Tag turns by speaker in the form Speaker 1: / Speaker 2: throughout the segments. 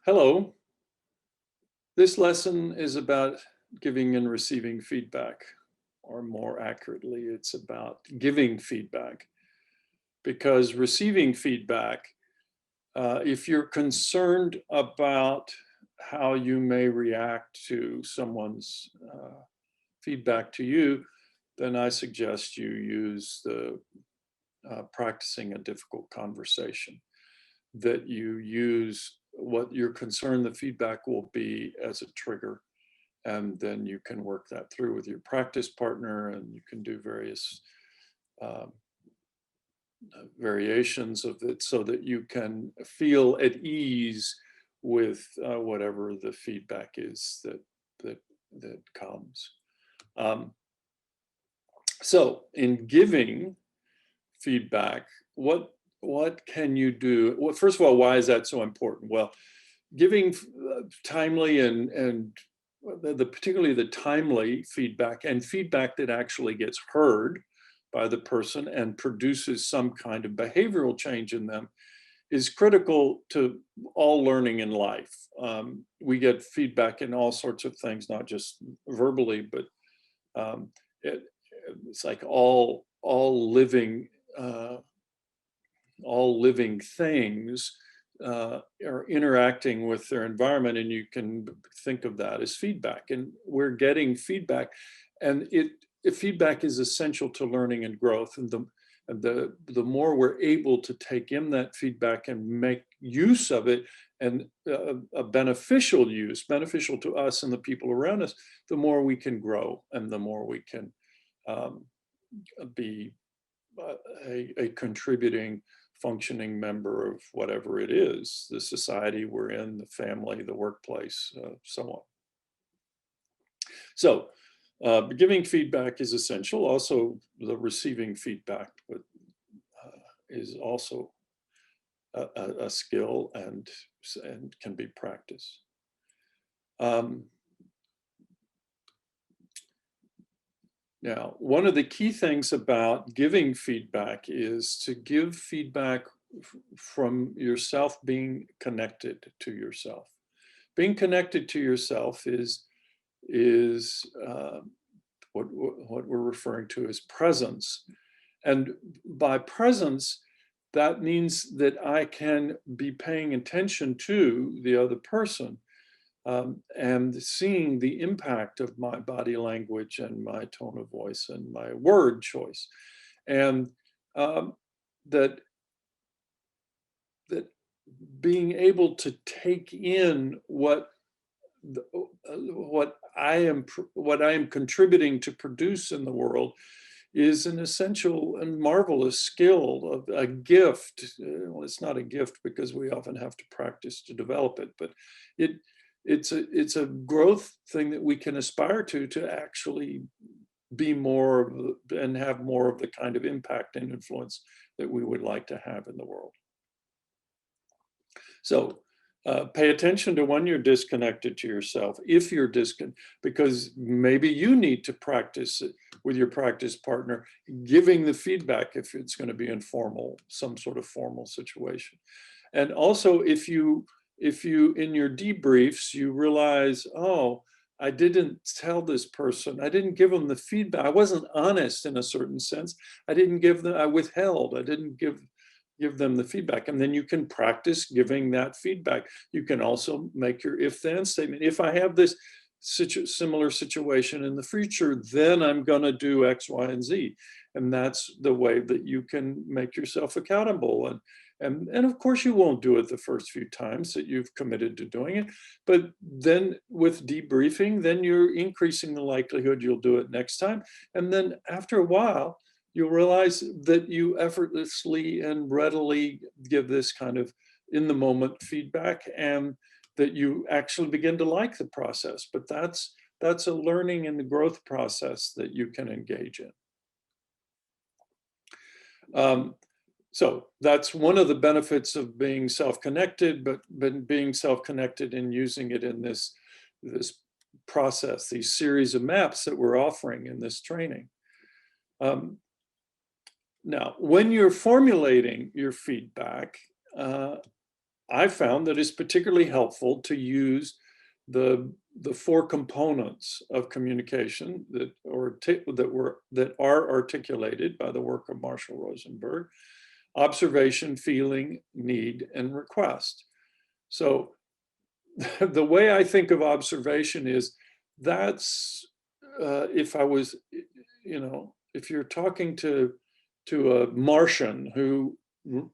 Speaker 1: Hello. This lesson is about giving and receiving feedback, or more accurately, it's about giving feedback. Because receiving feedback, if you're concerned about how you may react to someone's feedback to you, then I suggest you use the practicing a difficult conversation, that you use what you're concerned the feedback will be as a trigger, and then you can work that through with your practice partner, and you can do various variations of it so that you can feel at ease with whatever the feedback is that comes. So in giving feedback, what can you do? Well, first of all, why is that so important? Well, giving timely and particularly the timely feedback, and feedback that actually gets heard by the person and produces some kind of behavioral change in them, is critical to all learning in life. We get feedback in all sorts of things, not just verbally, but it's like all living things are interacting with their environment, and you can think of that as feedback. And we're getting feedback, and feedback is essential to learning and growth. And the more we're able to take in that feedback and make use of it, and a beneficial use, beneficial to us and the people around us, the more we can grow, and the more we can be a contributing, functioning member of whatever it is, the society we're in, the family, the workplace, so on. So giving feedback is essential. Also, the receiving feedback is also a skill and can be practiced. Now, one of the key things about giving feedback is to give feedback from yourself, being connected to yourself. Being connected to yourself is what we're referring to as presence. And by presence, that means that I can be paying attention to the other person, and seeing the impact of my body language and my tone of voice and my word choice. And that being able to take in what I am contributing to produce in the world is an essential and marvelous skill, of a gift. Well, it's not a gift because we often have to practice to develop it, but it's a growth thing that we can aspire to actually be more and have more of the kind of impact and influence that we would like to have in the world. So pay attention to when you're disconnected to yourself, if you're because maybe you need to practice it with your practice partner, giving the feedback if it's going to be informal, some sort of formal situation. And also, if you in your debriefs, you realize, oh, I didn't tell this person, I didn't give them the feedback, I wasn't honest in a certain sense, I withheld, I didn't give them the feedback. And then you can practice giving that feedback. You can also make your if-then statement. If I have this similar situation in the future, then I'm going to do X, Y, and Z. And that's the way that you can make yourself accountable. And of course, you won't do it the first few times that you've committed to doing it. But then with debriefing, then you're increasing the likelihood you'll do it next time. And then after a while, you'll realize that you effortlessly and readily give this kind of in-the-moment feedback, and that you actually begin to like the process. But that's a learning and the growth process that you can engage in. So that's one of the benefits of being self-connected, but being self-connected and using it in this process, these series of maps that we're offering in this training. Now, when you're formulating your feedback, I found that it's particularly helpful to use the 4 components of communication that are articulated by the work of Marshall Rosenberg: observation, feeling, need, and request. So the way I think of observation is that's if I was, if you're talking to a Martian who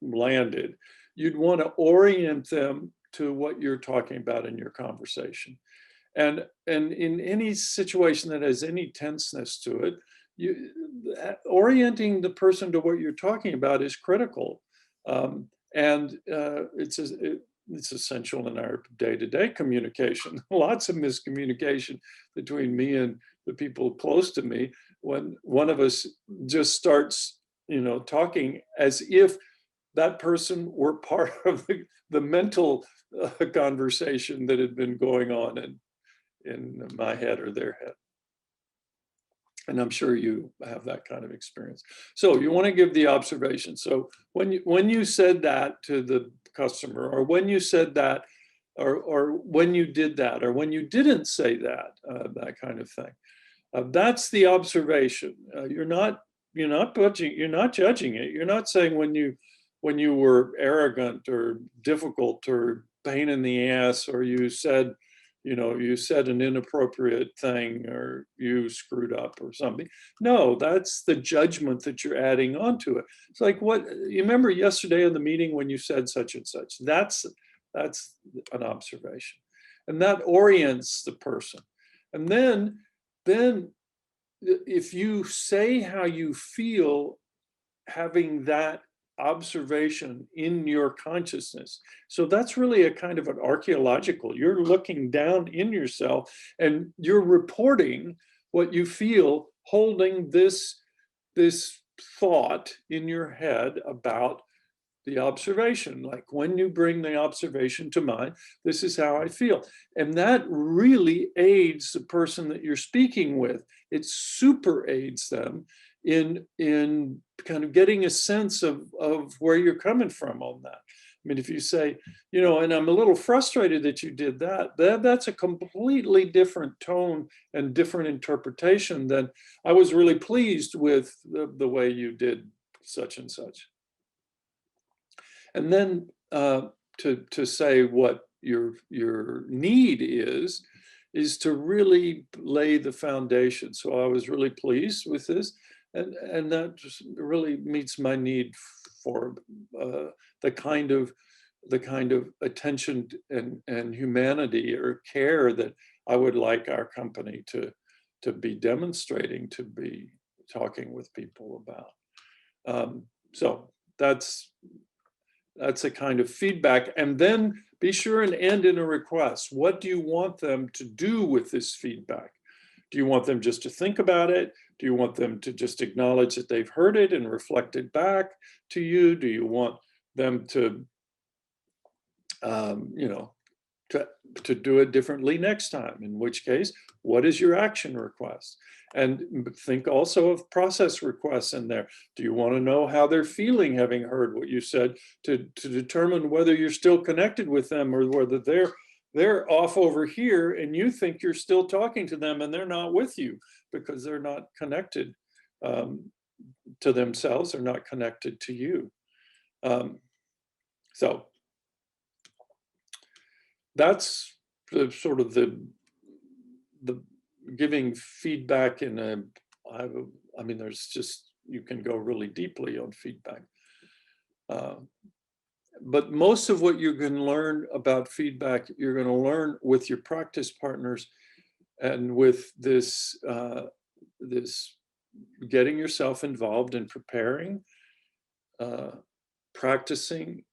Speaker 1: landed, you'd want to orient them to what you're talking about in your conversation. And in any situation that has any tenseness to it, orienting the person to what you're talking about is critical. And it's essential in our day-to-day communication. Lots of miscommunication between me and the people close to me when one of us just starts, talking as if that person were part of the mental conversation that had been going on in my head or their head. And I'm sure you have that kind of experience. So you want to give the observation. So when you said that to the customer, or when you said that, or when you did that, or when you didn't say that, that kind of thing, that's the observation. You're not judging it. You're not saying when you were arrogant or difficult or pain in the ass, or you said an inappropriate thing, or you screwed up or something. No, that's the judgment that you're adding onto it. It's like, what you remember yesterday in the meeting when you said such and such. That's an observation, and that orients the person. And then if you say how you feel, having that observation in your consciousness. So that's really a kind of an archaeological, you're looking down in yourself and you're reporting what you feel, holding this thought in your head about the observation. Like, when you bring the observation to mind, this is how I feel. And that really aids the person that you're speaking with. It super aids them in kind of getting a sense of where you're coming from on that. I mean, if you say, and I'm a little frustrated that you did that, that's a completely different tone and different interpretation than, I was really pleased with the way you did such and such. And then to say what your need is to really lay the foundation. So I was really pleased with this, and that just really meets my need for the kind of attention and humanity or care that I would like our company to be demonstrating, to be talking with people about. So that's a kind of feedback. And then be sure and end in a request. What do you want them to do with this feedback? Do you want them just to think about it? Do you want them to just acknowledge that they've heard it and reflect it back to you? Do you want them to, to do it differently next time? In which case, what is your action request? And think also of process requests in there. Do you want to know how they're feeling having heard what you said, to determine whether you're still connected with them, or whether they're off over here and you think you're still talking to them and they're not with you because they're not connected to themselves, they're not connected to you. So that's the sort of the giving feedback in I mean, there's just, you can go really deeply on feedback. But most of what you're going to learn about feedback, you're going to learn with your practice partners, and with this getting yourself involved in preparing, practicing,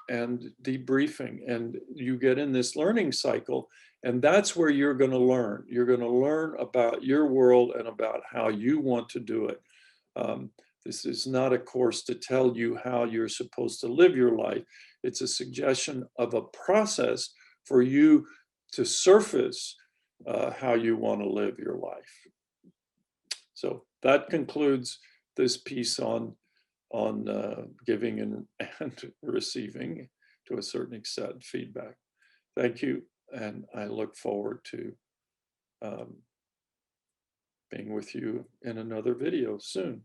Speaker 1: and debriefing. And you get in this learning cycle, and that's where you're going to learn. You're going to learn about your world and about how you want to do it. This is not a course to tell you how you're supposed to live your life. It's a suggestion of a process for you to surface how you want to live your life. So that concludes this piece on giving and receiving. to a certain extent, feedback. Thank you, and I look forward to being with you in another video soon.